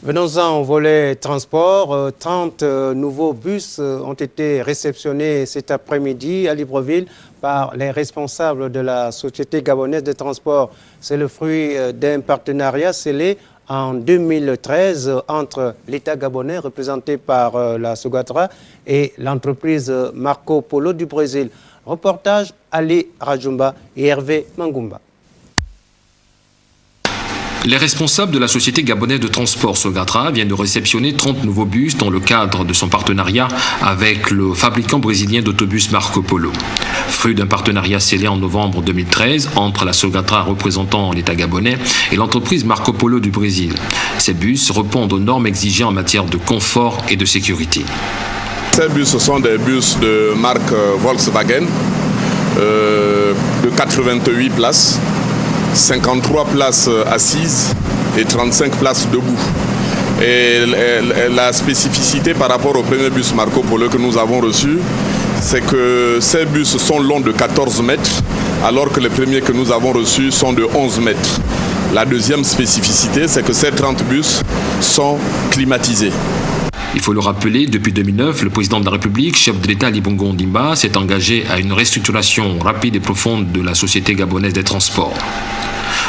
Venons-en au volet transport. 30 nouveaux bus ont été réceptionnés cet après-midi à Libreville par les responsables de la Société gabonaise de transport. C'est le fruit d'un partenariat scellé en 2013 entre l'État gabonais, représenté par la Sogatra, et l'entreprise Marco Polo du Brésil. Reportage Ali Rajumba et Hervé Mangumba. Les responsables de la Société gabonaise de transport Sogatra viennent de réceptionner 30 nouveaux bus dans le cadre de son partenariat avec le fabricant brésilien d'autobus Marco Polo. Fruit d'un partenariat scellé en novembre 2013 entre la Sogatra représentant l'État gabonais et l'entreprise Marco Polo du Brésil. Ces bus répondent aux normes exigées en matière de confort et de sécurité. Ces bus, ce sont des bus de marque Volkswagen de 88 places. 53 places assises et 35 places debout. Et la spécificité par rapport au premier bus Marco Polo que nous avons reçu, c'est que ces bus sont longs de 14 mètres, alors que les premiers que nous avons reçus sont de 11 mètres. La deuxième spécificité, c'est que ces 30 bus sont climatisés. Il faut le rappeler, depuis 2009, le président de la République, chef de l'État Ali Bongo Ondimba, s'est engagé à une restructuration rapide et profonde de la Société gabonaise des transports.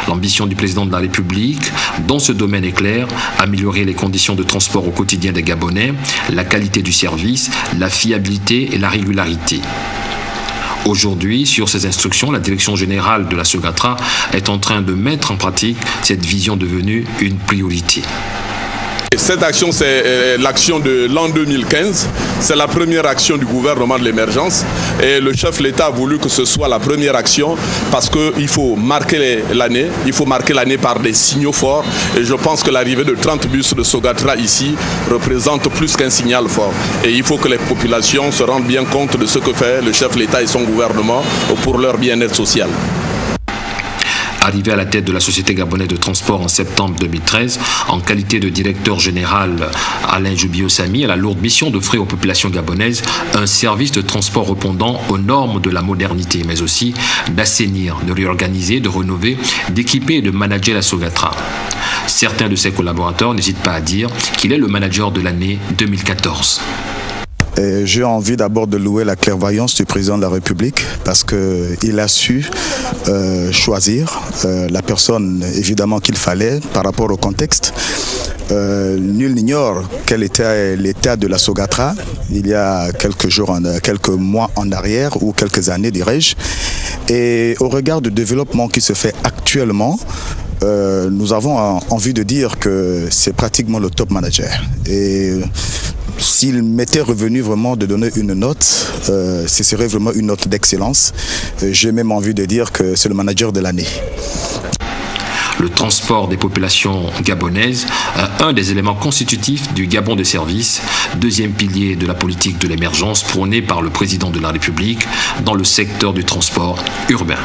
L'ambition du président de la République, dans ce domaine est claire, améliorer les conditions de transport au quotidien des Gabonais, la qualité du service, la fiabilité et la régularité. Aujourd'hui, sur ces instructions, la direction générale de la Sogatra est en train de mettre en pratique cette vision devenue une priorité. Cette action, c'est l'action de l'an 2015. C'est la première action du gouvernement de l'émergence. Et le chef de l'État a voulu que ce soit la première action parce qu'il faut marquer l'année. Il faut marquer l'année par des signaux forts. Et je pense que l'arrivée de 30 bus de Sogatra ici représente plus qu'un signal fort. Et il faut que les populations se rendent bien compte de ce que fait le chef de l'État et son gouvernement pour leur bien-être social. Arrivé à la tête de la Société gabonaise de transport en septembre 2013, en qualité de directeur général, Alain Joubio-Samy a la lourde mission d'offrir aux populations gabonaises un service de transport répondant aux normes de la modernité, mais aussi d'assainir, de réorganiser, de rénover, d'équiper et de manager la Sogatra. Certains de ses collaborateurs n'hésitent pas à dire qu'il est le manager de l'année 2014. J'ai envie d'abord de louer la clairvoyance du président de la République parce qu'il a su choisir la personne évidemment qu'il fallait par rapport au contexte. Nul n'ignore quel était l'état de la Sogatra il y a quelques mois en arrière ou quelques années dirais-je. Et au regard du développement qui se fait actuellement, nous avons envie de dire que c'est pratiquement le top manager. Et s'il m'était revenu vraiment de donner une note, ce serait vraiment une note d'excellence. J'ai même envie de dire que c'est le manager de l'année. Le transport des populations gabonaises, un des éléments constitutifs du Gabon de service, deuxième pilier de la politique de l'émergence prônée par le président de la République dans le secteur du transport urbain.